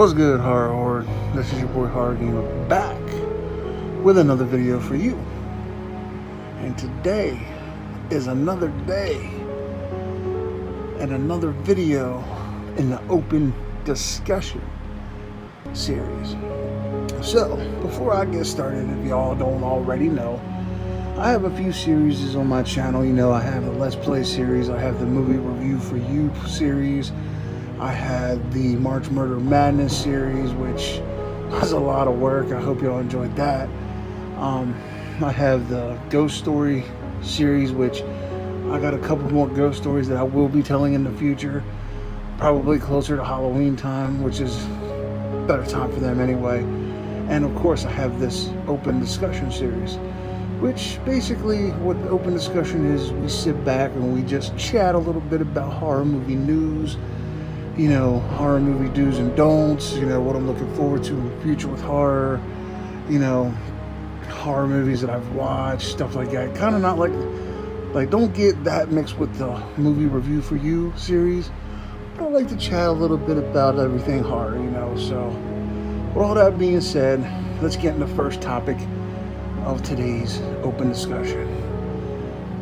What's good, Horror Horde? This is your boy Horror Gamer back with another video for you. And today is another day and another video in the open discussion series. So, before I get started, if y'all don't already know, I have a few series on my channel. You know, I have the Let's Play series, I have the Movie Review for You series, I had the March Murder Madness series, which was a lot of work. I hope y'all enjoyed that. I have the Ghost Story series, which I got a couple more ghost stories that I will be telling in the future, probably closer to Halloween time, which is a better time for them anyway. And of course I have this open discussion series, which basically what the open discussion is, we sit back and we just chat a little bit about horror movie news, you know, horror movie do's and don'ts, you know, what I'm looking forward to in the future with horror, you know, horror movies that I've watched, stuff like that. Kind of not like don't get that mixed with the Movie Review for You series, but I like to chat a little bit about everything horror, you know. So with all that being said, let's get into the first topic of today's open discussion.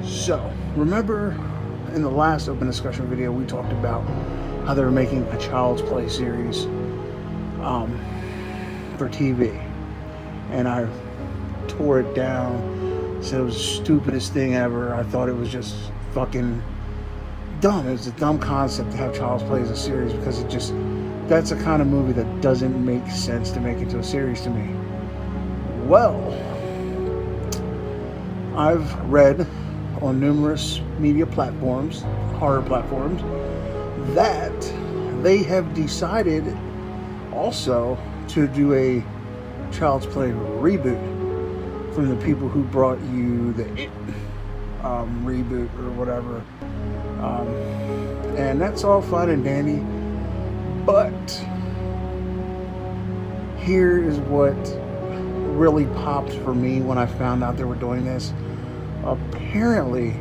So remember in the last open discussion video we talked about how they were making a Child's Play series for TV, and I tore it down, said it was the stupidest thing ever. I thought it was just fucking dumb. It was a dumb concept to have Child's Play as a series, because it just, that's a kind of movie that doesn't make sense to make into a series to me. Well, I've read on numerous media platforms, horror platforms, that they have decided also to do a Child's Play reboot from the people who brought you the It reboot or whatever. And that's all fine and dandy, but here is what really popped for me when I found out they were doing this. Apparently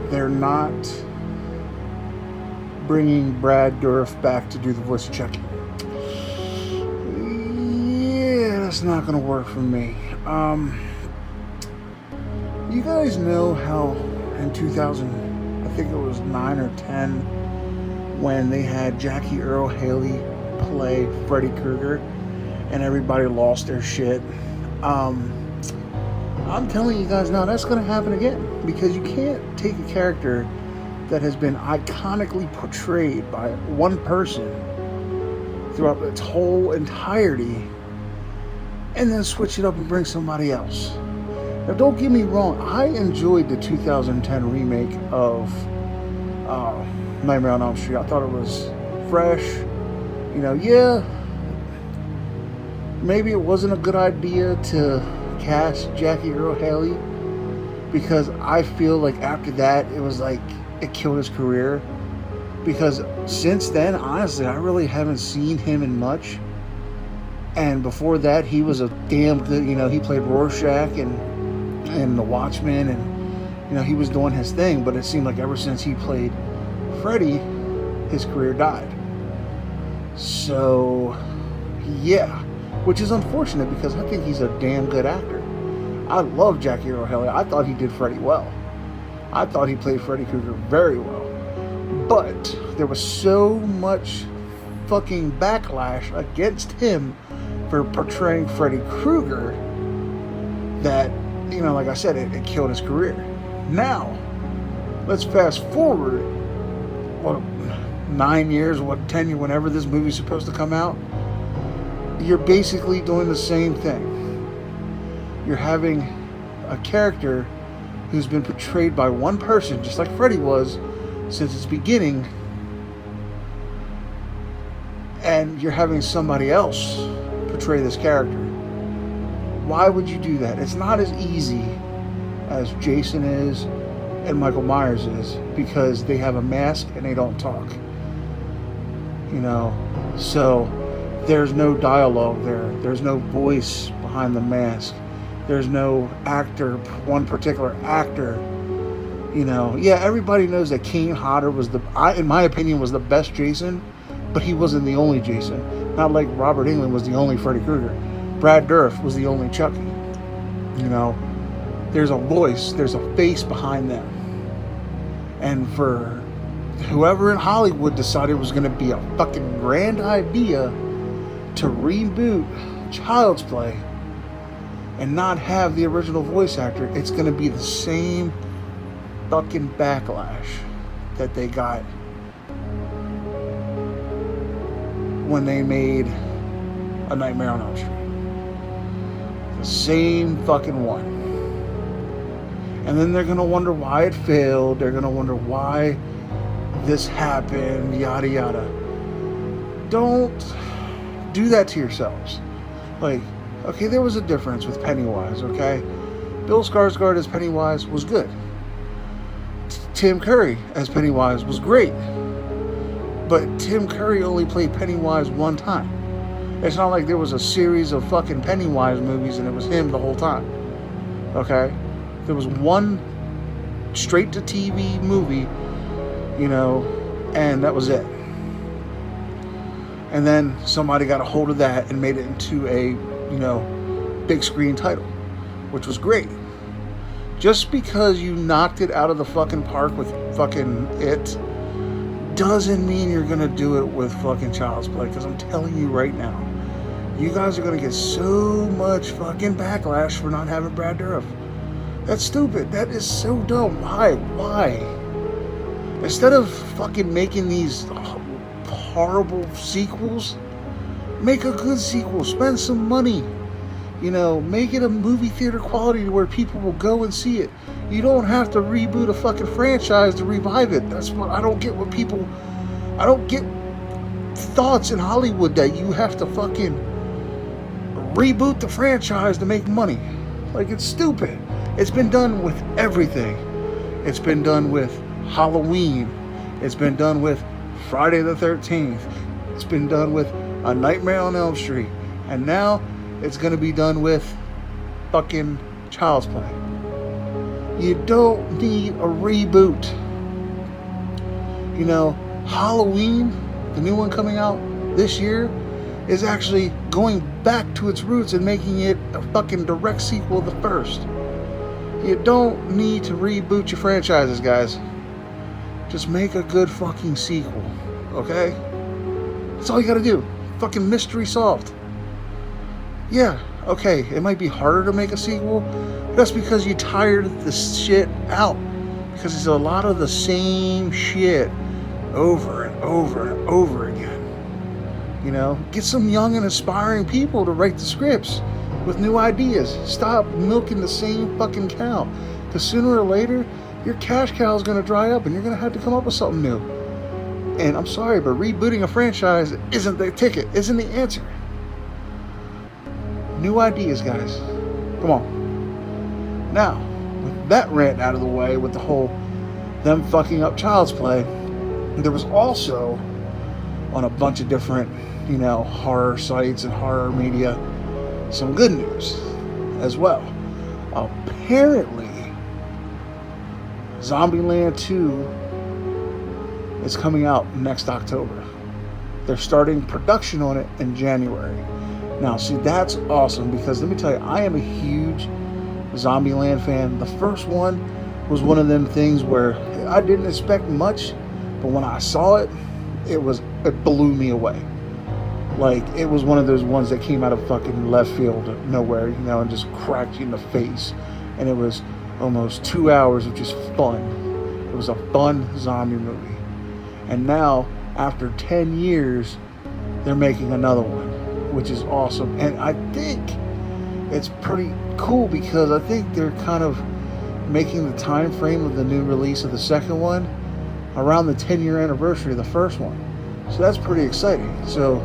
they're not bringing Brad Dourif back to do the voice of Chucky. Yeah, that's not gonna work for me. You guys know how in 2000, I think it was 9 or 10, when they had Jackie Earle Haley play Freddy Krueger and everybody lost their shit. I'm telling you guys now, that's going to happen again, because you can't take a character that has been iconically portrayed by one person throughout its whole entirety and then switch it up and bring somebody else. Now, don't get me wrong, I enjoyed the 2010 remake of Nightmare on Elm Street. I thought it was fresh. You know, yeah, maybe it wasn't a good idea to cast Jackie Earle Haley, because I feel like after that it was like it killed his career, because since then, honestly, I really haven't seen him in much. And before that, he was a damn good, you know, he played Rorschach and The Watchmen, and you know, he was doing his thing. But it seemed like ever since he played Freddy, his career died. So yeah, which is unfortunate, because I think he's a damn good actor. I love Jackie Earle Haley. I thought he did Freddy well. I thought he played Freddy Krueger very well. But there was so much fucking backlash against him for portraying Freddy Krueger that, you know, like I said, it killed his career. Now, let's fast forward, what, 9 years, 10 years, whenever this movie's supposed to come out. You're basically doing the same thing. You're having a character who's been portrayed by one person, just like Freddy was since its beginning, and you're having somebody else portray this character. Why would you do that? It's not as easy as Jason is and Michael Myers is, because they have a mask and they don't talk. You know, so there's no dialogue there. There's no voice behind the mask. There's no actor, one particular actor. You know, yeah, everybody knows that Kane Hodder was in my opinion, was the best Jason, but he wasn't the only Jason. Not like Robert Englund was the only Freddy Krueger. Brad Dourif was the only Chucky. You know, there's a voice, there's a face behind them. And for whoever in Hollywood decided it was going to be a fucking grand idea to reboot Child's Play and not have the original voice actor, it's going to be the same fucking backlash that they got when they made A Nightmare on Elm Street. The same fucking one. And then they're going to wonder why it failed. They're going to wonder why this happened, yada yada. Don't do that to yourselves. Like, okay, there was a difference with Pennywise, okay? Bill Skarsgård as Pennywise was good. Tim Curry as Pennywise was great. But Tim Curry only played Pennywise one time. It's not like there was a series of fucking Pennywise movies and it was him the whole time. Okay? There was one straight to TV movie, you know, and that was it. And then somebody got a hold of that and made it into a, you know, big screen title, which was great. Just because you knocked it out of the fucking park with fucking It doesn't mean you're gonna do it with fucking Child's Play, because I'm telling you right now, you guys are gonna get so much fucking backlash for not having Brad Dourif. That's stupid. That is so dumb. Why? Instead of fucking making these horrible sequels, make a good sequel. Spend some money. You know, make it a movie theater quality where people will go and see it. You don't have to reboot a fucking franchise to revive it. That's what I don't get. I don't get thoughts in Hollywood that you have to fucking reboot the franchise to make money. Like, it's stupid. It's been done with everything. It's been done with Halloween. It's been done with Friday the 13th. It's been done with A Nightmare on Elm Street. And now it's going to be done with fucking Child's Play. You don't need a reboot. You know, Halloween, the new one coming out this year, is actually going back to its roots and making it a fucking direct sequel of the first. You don't need to reboot your franchises, guys. Just make a good fucking sequel, okay? That's all you gotta do. Fucking mystery solved. Yeah, okay, it might be harder to make a sequel, but that's because you tired this shit out. Because it's a lot of the same shit over and over and over again. You know, get some young and aspiring people to write the scripts with new ideas. Stop milking the same fucking cow. Because sooner or later, your cash cow is going to dry up and you're going to have to come up with something new. And I'm sorry, but rebooting a franchise isn't the ticket, isn't the answer. New ideas, guys. Come on. Now, with that rant out of the way, with the whole them fucking up Child's Play, there was also on a bunch of different, you know, horror sites and horror media, some good news as well. Apparently, Zombieland 2 is coming out next October. They're starting production on it in January. Now, see, that's awesome because let me tell you, I am a huge Zombieland fan. The first one was one of them things where I didn't expect much, but when I saw it, it blew me away. Like, it was one of those ones that came out of fucking left field, nowhere, you know, and just cracked you in the face. And it was almost 2 hours of just fun. It was a fun zombie movie. And now, after 10 years, they're making another one, which is awesome. And I think it's pretty cool because I think they're kind of making the time frame of the new release of the second one around the 10-year anniversary of the first one. So that's pretty exciting. So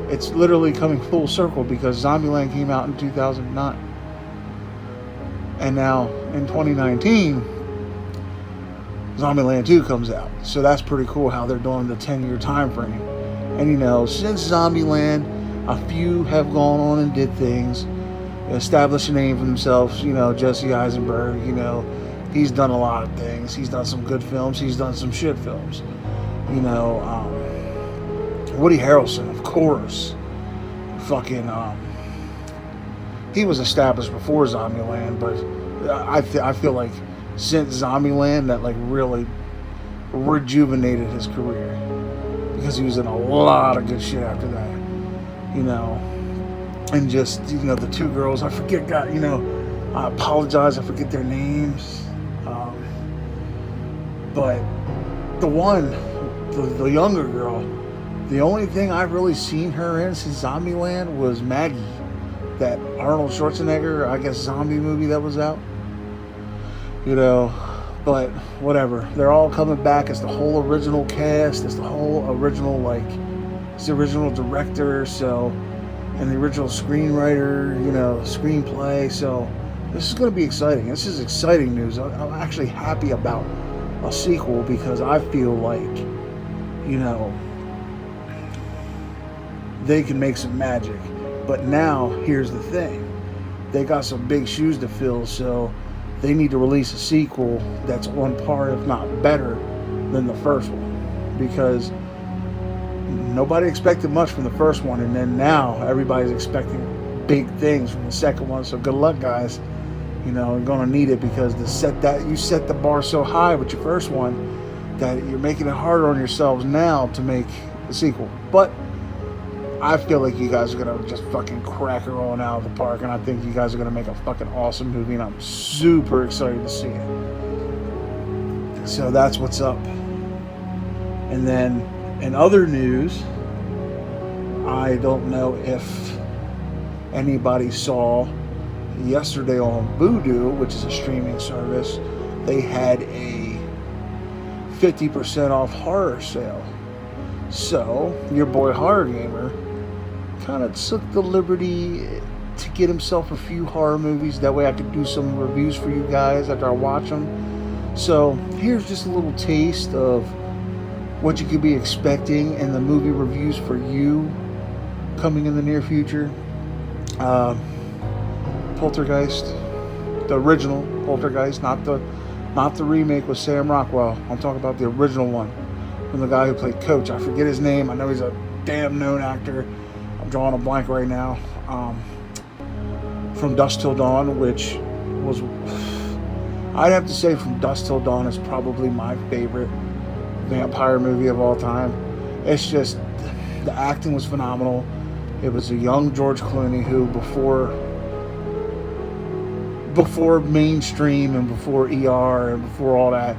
it's literally coming full circle because Zombieland came out in 2009. And now in 2019, Zombieland 2 comes out. So that's pretty cool how they're doing the 10-year time frame. And you know, since Zombieland, a few have gone on and did things, established a name for themselves. You know, Jesse Eisenberg, you know, he's done a lot of things. He's done some good films. He's done some shit films. You know, Woody Harrelson, of course. Fucking, he was established before Zombieland, but I feel like since Zombieland, that like really rejuvenated his career, because he was in a lot of good shit after that, you know. And just, you know, the two girls, I forget, God, you know, I apologize, I forget their names, but the one, the younger girl, the only thing I've really seen her in since Zombieland was Maggie, that Arnold Schwarzenegger, I guess, zombie movie that was out, you know. But whatever, they're all coming back. It's the whole original cast, it's the whole original, like, it's the original director, so, and the original screenwriter, you know, screenplay. So this is going to be exciting. This is exciting news. I'm actually happy about a sequel, because I feel like, you know, they can make some magic. But now, here's the thing. They got some big shoes to fill, so they need to release a sequel that's on par, if not better, than the first one. Because nobody expected much from the first one, and then now everybody's expecting big things from the second one. So good luck, guys. You know, you're gonna need it, because you set the bar so high with your first one that you're making it harder on yourselves now to make the sequel. But I feel like you guys are gonna just fucking crack her on out of the park, and I think you guys are gonna make a fucking awesome movie, and I'm super excited to see it. So that's what's up. And then in other news, I don't know if anybody saw yesterday on Vudu, which is a streaming service, they had a 50% off horror sale. So your boy Horror Gamer kind of took the liberty to get himself a few horror movies. That way I could do some reviews for you guys after I watch them. So here's just a little taste of what you could be expecting in the movie reviews for you coming in the near future. Poltergeist, the original Poltergeist, not the remake with Sam Rockwell. I'm talking about the original one from the guy who played Coach. I forget his name. I know he's a damn known actor. I'm drawing a blank right now. From Dusk Till Dawn, which was, I'd have to say, From Dusk Till Dawn is probably my favorite vampire movie of all time. It's just, the acting was phenomenal. It was a young George Clooney who, before mainstream and before ER and before all that,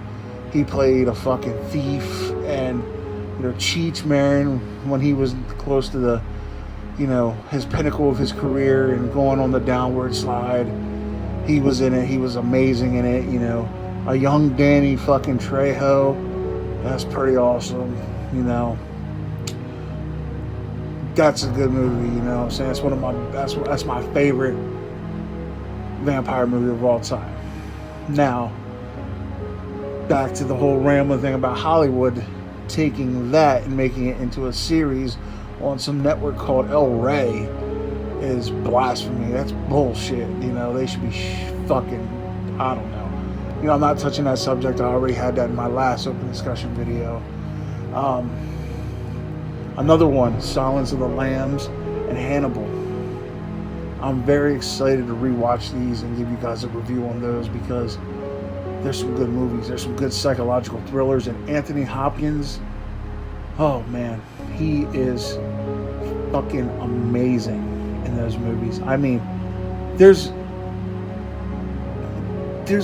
he played a fucking thief and, you know, Cheech Marin when he was close to the, you know, his pinnacle of his career and going on the downward slide. He was in it. He was amazing in it, you know. A young Danny fucking Trejo. That's pretty awesome, you know. That's a good movie, you know what I'm saying? That's one of my, that's my favorite vampire movie of all time. Now, back to the whole rambling thing about Hollywood taking that and making it into a series on some network called El Rey is blasphemy. That's bullshit. You know, they should be fucking, I don't know. You know, I'm not touching that subject. I already had that in my last open discussion video. Another one, Silence of the Lambs and Hannibal. I'm very excited to rewatch these and give you guys a review on those, because there's some good movies. There's some good psychological thrillers. And Anthony Hopkins, oh man, he is fucking amazing in those movies. I mean, there's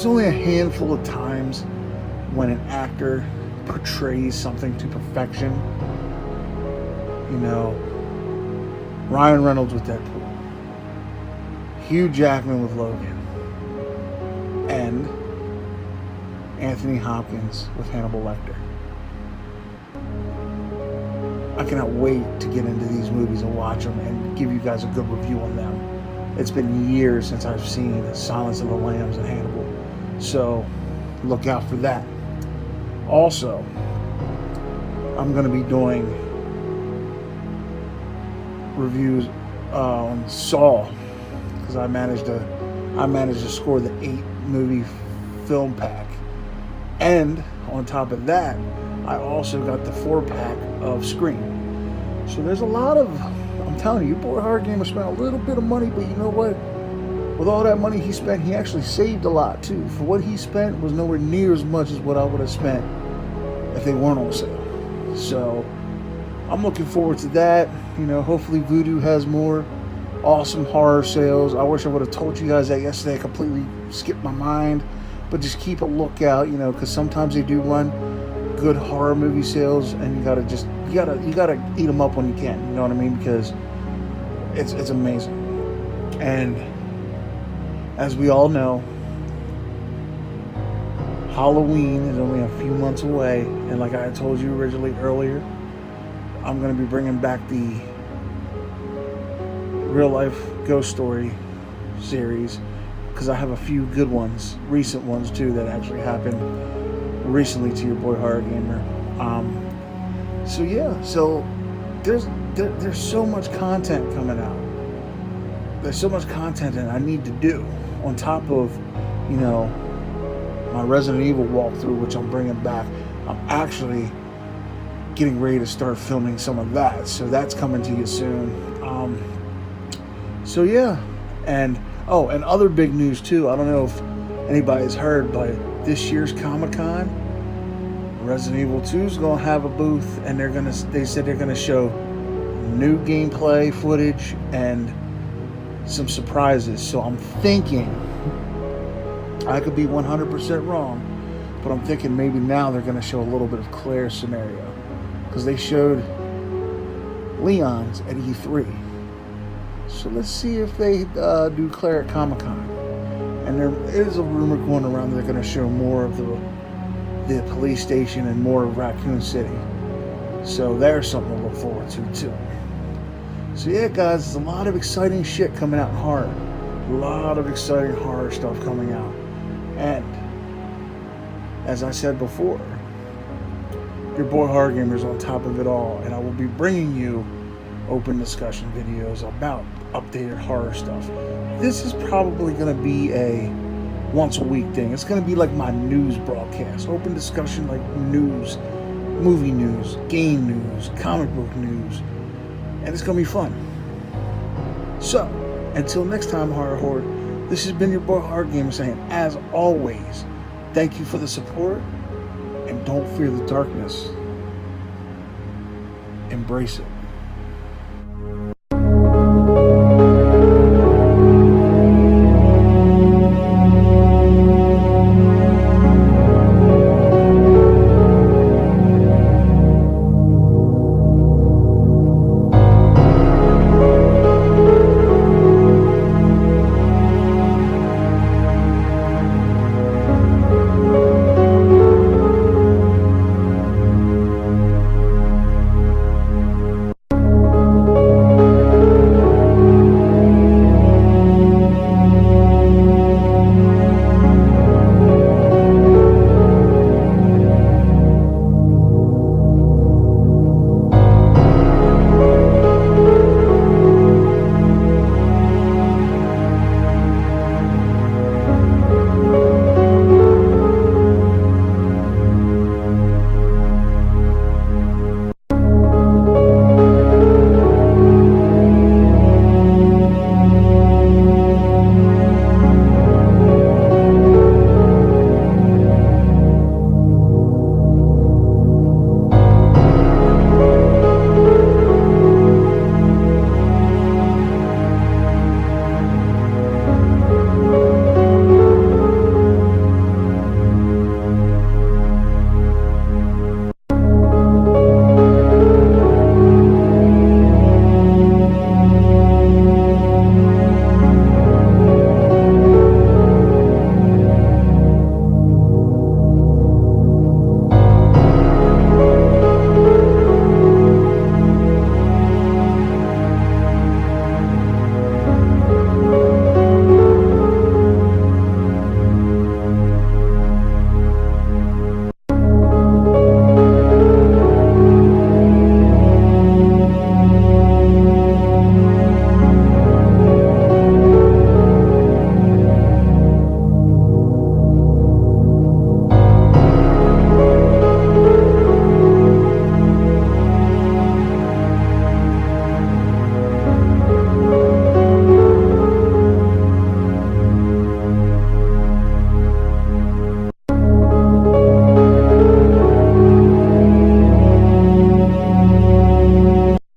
only a handful of times when an actor portrays something to perfection. You know, Ryan Reynolds with Deadpool, Hugh Jackman with Logan, and Anthony Hopkins with Hannibal Lecter. I cannot wait to get into these movies and watch them and give you guys a good review on them. It's been years since I've seen Silence of the Lambs and Hannibal, so look out for that. Also, I'm going to be doing reviews on Saw, because I managed to score the 8-movie film pack, and on top of that, I also got the 4-pack of Scream. So there's a lot of, I'm telling you, your boy Hard Gamer spent a little bit of money, but you know what? With all that money he spent, he actually saved a lot too. For what he spent was nowhere near as much as what I would have spent if they weren't on sale. So I'm looking forward to that. You know, hopefully Voodoo has more awesome horror sales. I wish I would have told you guys that yesterday. I completely skipped my mind. But just keep a lookout, you know, because sometimes they do run good horror movie sales, and you gotta eat them up when you can. You know what I mean? Because it's amazing. And as we all know, Halloween is only a few months away, and like I told you originally earlier, I'm gonna be bringing back the real life ghost story series, because I have a few good ones, recent ones too, that actually happened recently to your boy Horror Gamer. So yeah, so there's so much content coming out. There's so much content that I need to do on top of, you know, my Resident Evil walkthrough, which I'm bringing back. I'm actually getting ready to start filming some of that, so that's coming to you soon. So yeah, and other big news too. I don't know if anybody's heard, but this year's Comic-Con, Resident Evil 2 is gonna have a booth, and they said they're gonna show new gameplay footage and some surprises. So I'm thinking, I could be 100% wrong, but I'm thinking maybe now they're gonna show a little bit of Claire's scenario, because they showed Leon's at E3. So let's see if they do Claire at Comic-Con. And there is a rumor going around that they're going to show more of the police station and more of Raccoon City. So there's something to look forward to too. So yeah, guys, there's a lot of exciting shit coming out in horror. A lot of exciting horror stuff coming out. And as I said before, your boy Horror Gamer is on top of it all, and I will be bringing you open discussion videos about updated horror stuff. This is probably going to be a once a week thing. It's going to be like my news broadcast. Open discussion, like news, movie news, game news, comic book news. And it's going to be fun. So, until next time, Horror Horde, this has been your boy Horror Gamer saying, as always, thank you for the support, and don't fear the darkness. Embrace it.